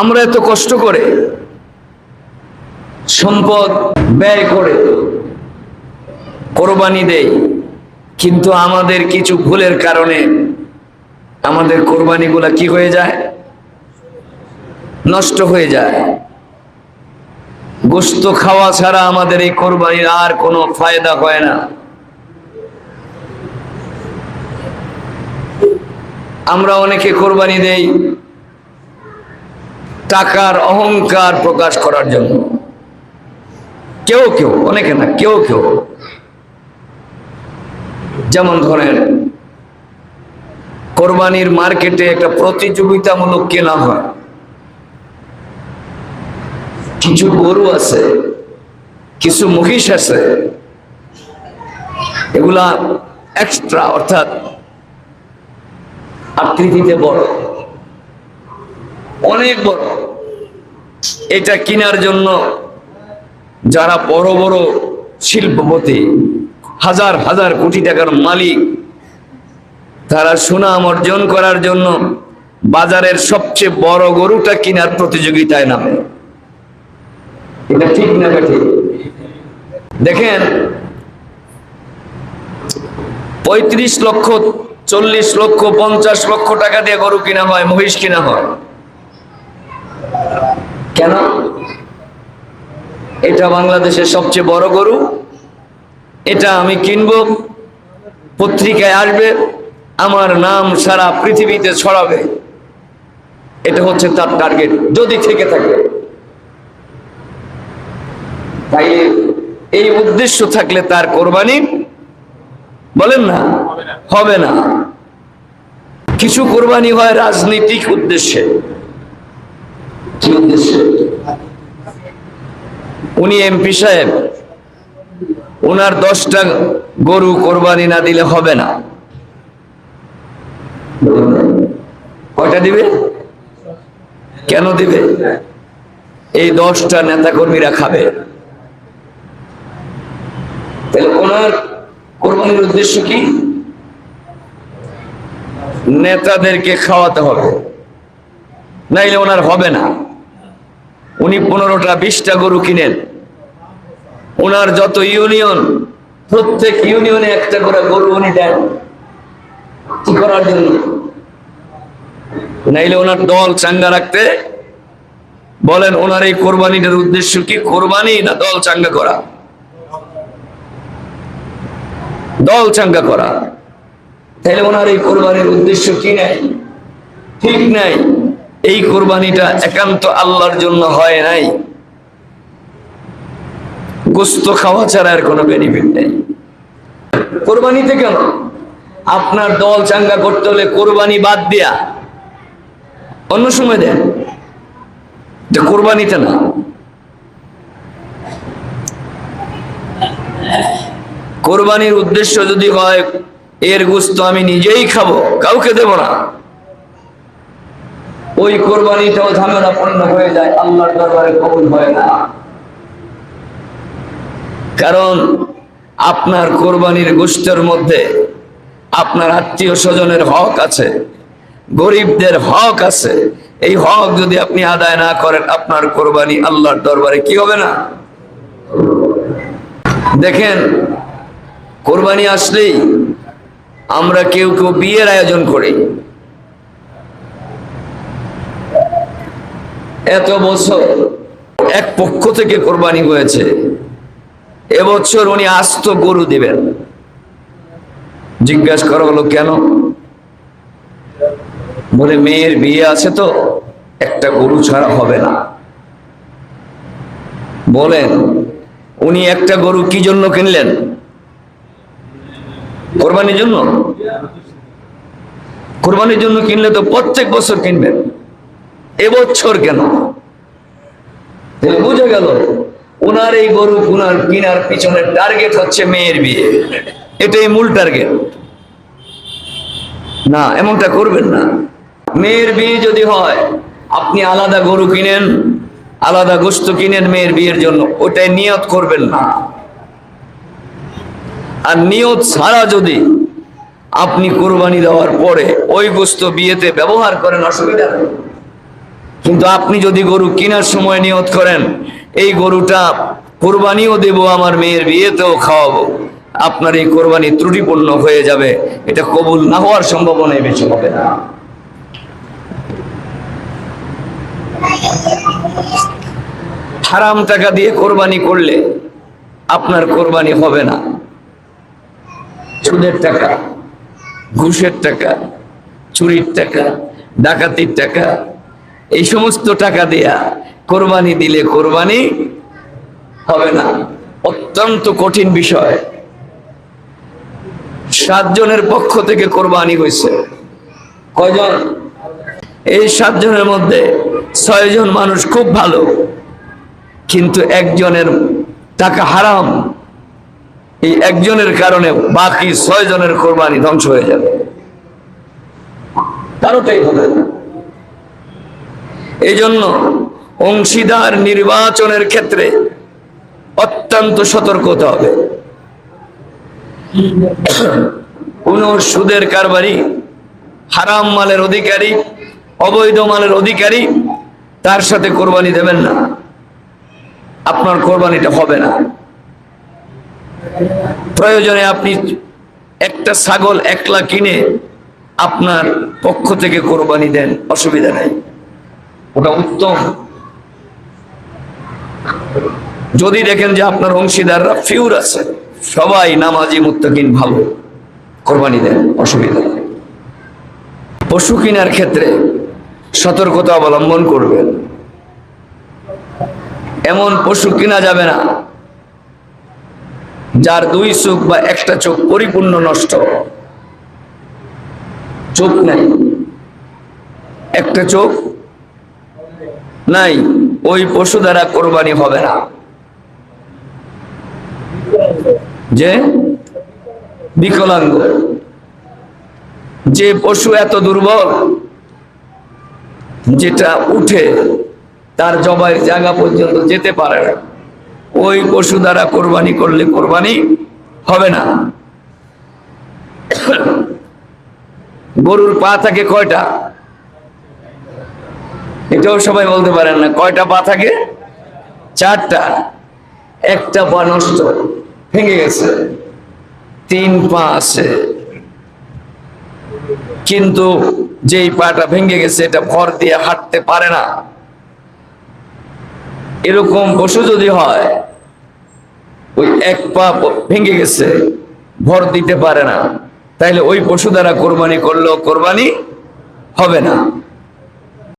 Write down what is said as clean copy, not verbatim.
আমরা এত কষ্ট করে সম্পদ ব্যয় করে কোরবানি দেই, কিন্তু আমাদের কিছু ভুলের কারণে আমাদের কোরবানিগুলা কি হয়ে যায়? নষ্ট হয়ে যায়। গোশত খাওয়া ছাড়া আমাদের এই কোরবানির আর কোনো ফায়দা হয় না। আমরা অনেকে কোরবানি দেই টাকার অহংকার প্রকাশ করার জন্য। কেউ কেউ, অনেকে না, কেউ কেউ। যেমন ধরেন কোরবানির মার্কেটে একটা প্রতিযোগিতামূলক কেনা হয়। কিছু গরু আছে, কিছু মহিষ আছে, এগুলা এক্সট্রা, অর্থাৎ আকৃতিতে বড়, অনেক বড়। এটা কেনার জন্য যারা বড় বড় শিল্পপতি, হাজার হাজার কোটি টাকার মালিক, তারা সুনাম অর্জন করার জন্য বাজারের সবচেয়ে বড় গরুটা কেনার প্রতিযোগিতায় নামে। এটা ঠিক না ঠিক? দেখেন 35 লক্ষ, 40 লক্ষ, 50 লক্ষ টাকা দিয়ে গরু কিনা হয়, মহিষ কিনা হয়। কেন? এটা বাংলাদেশের সবচেয়ে বড় গরু, এটা আমি কিনবো, পত্রিকায় আসবে, আমার নাম সারা পৃথিবীতে ছড়াবে। এটা হচ্ছে তার টার্গেট, যদি থেকে থাকে। তাই এই উদ্দেশ্য থাকলে তার কোরবানি বলেন না হবে না। কিছু কোরবানি হয় রাজনৈতিক উদ্দেশ্যে। কি উদ্দেশ্যে? উনি এমপি সাহেব, ওনার 10টা গরু কোরবানি না দিলে হবে না। কয়টা দিবে? কেন দিবে? এই 10টা নেতা কর্মীরা খাবে। তাহলে ওনার কোরবানির উদ্দেশ্য কি? নেতাদেরকে খাওয়াতে হবে, নাইলে ওনার হবে না। উনি 15টা 20টা গরু কিনেন, ওনার যত ইউনিয়ন, প্রত্যেক ইউনিয়নে একটা করে গরু উনি দেন। কি করার জন্য? নাইলে ওনার দল চাঙ্গা রাখতে। বলেন ওনার এই কোরবানিটার উদ্দেশ্য কি? কোরবানি না দল চাঙ্গা করা? দল চাঙ্গা করা। তাহলে ওনার এই কোরবানির উদ্দেশ্য কি নাই? ঠিক নাই। এই কোরবানিটা একান্ত আল্লাহর জন্য হয় নাই। গোশত খাওয়া ছাড়া আর কোনো বেনিফিট নেই। কোরবানিতে কেন? আপনার দল চাঙ্গা করতে হলে কোরবানি বাদ দিয়া অন্য সময় দেন, কোরবানিতে না। কোরবানির উদ্দেশ্য যদি হয় এর গোশত আমি নিজেই খাবো, কাউকে দেব না, ওই কোরবানিটাও ঝামেলাপূর্ণ হয়ে যায়, আল্লাহর দরবারে কবুল হয় না। কারণ আপনার কোরবানির গোশতের মধ্যে আপনার আত্মীয় স্বজনের হক আছে, গরিবদের হক আছে। এই হক যদি আপনি আদায় না করেন, আপনার কোরবানি আল্লাহর দরবারে কি হবে না? দেখেন কোরবানি আসলেই আমরা কেউ কেউ বিয়ের আয়োজন করি। এত বছর এক পক্ষ থেকে কোরবানি হয়েছে, এবছর উনি আস্ত গরু দিবেন। জিজ্ঞাসা করা হলো কেন? বলে মেয়ের বিয়ে আছে তো, একটা গরু ছাড়া হবে না। বলেন উনি একটা গরু কি জন্য কিনলেন? কোরবানির জন্য। কোরবানির জন্য কিনলে তো প্রত্যেক বছর কিনবেন, এবছর কেন? বুঝে গেল ওনার এই গরু কেনার পিছনের টার্গেট হচ্ছে মেয়ের বিয়ে। এটাই মূল টার্গেট না। এমনটা করবেন না। মেয়ের বিয়ে যদি হয়, আপনি আলাদা গরু কিনেন, আলাদা গোশত কিনেন মেয়ের বিয়ের জন্য, ওটাই নিয়ত করবেন না। আর নিয়ত ছাড়া যদি আপনি কোরবানি দেওয়ার পরে ওই গোশত বিয়েতে ব্যবহার করেন, অসুবিধা নেই। কিন্তু আপনি যদি গরু কেনার সময় নিয়ত করেন এই গরুটা কোরবানিও দেব, আমার মেয়ের বিয়েতেও খাওয়াবো, আপনার এই কোরবানি ত্রুটিপূর্ণ হয়ে যাবে, এটা কবুল না হওয়ার সম্ভাবনাই বেশি হবে না। হারাম টাকা দিয়ে কোরবানি করলে আপনার কোরবানি হবে না। সুদের টাকা, ঘুষের টাকা, চুরির টাকা, ডাকাতির টাকা, এই সমস্ত টাকা দিয়া কোরবানি দিলে কোরবানি হবে না। অত্যন্ত কঠিন বিষয়। 7 জনের পক্ষ থেকে কোরবানি হয়েছে। কয়জন? এই 7 জনের মধ্যে 6 জন মানুষ খুব ভালো, কিন্তু একজনের টাকা হারাম। এই একজনের কারণে বাকি 6 জনের কোরবানি ধ্বংস হয়ে যাবে, কারোটাই হবে না। এই জন্য অংশীদার নির্বাচনের ক্ষেত্রে অত্যন্ত সতর্ক হতে হবে। কোন সুদের কারবারি, হারাম মালের অধিকারী, অবৈধ মালের অধিকারী, তার সাথে কোরবানি দেবেন না, আপনার কোরবানিটা হবে না। প্রয়োজনে আপনি একটা ছাগল 1 লাখ কিনে আপনার পক্ষ থেকে কোরবানি দেন, অসুবিধা নেই, ওটা উত্তম। যদি দেখেন যে আপনার অংশীদাররা ফিউর আছে, সবাই নামাজি মুত্তাকিন, ভালো, কোরবানি দেন, অসুবিধা নেই। পশু কেনার ক্ষেত্রে সতর্কতা অবলম্বন করবেন। এমন পশু কেনা যাবে না যার 2 চোখ বা একটা চোখ পরিপূর্ণ নষ্ট, চোখ নাই, একটা চোখ নাই, ওই পশু দ্বারা কোরবানি হবে না। যে বিকলাঙ্গ, যে পশু এত দুর্বল যেটা উঠে তার জবাইয়ের জায়গা পর্যন্ত যেতে পারে না, ওই পশু দ্বারা কোরবানি করলে কোরবানি হবে না। গরুর পা থাকে কয়টা? এটাও সবাই বলতে পারেন না। কয়টা পা থাকে? 4টা। একটা পা নষ্ট, ভেঙে গেছে, 3 পা আছে, কিন্তু যেই পাটা ভেঙে গেছে এটা ভর দিয়ে হাঁটতে পারে না। এরকম পশু যদি হয়, ওই 1 পা ভেঙে গেছে, ভর দিতে পারে না, তাইলে ওই পশু দ্বারা কোরবানি করলেও কোরবানি হবে না।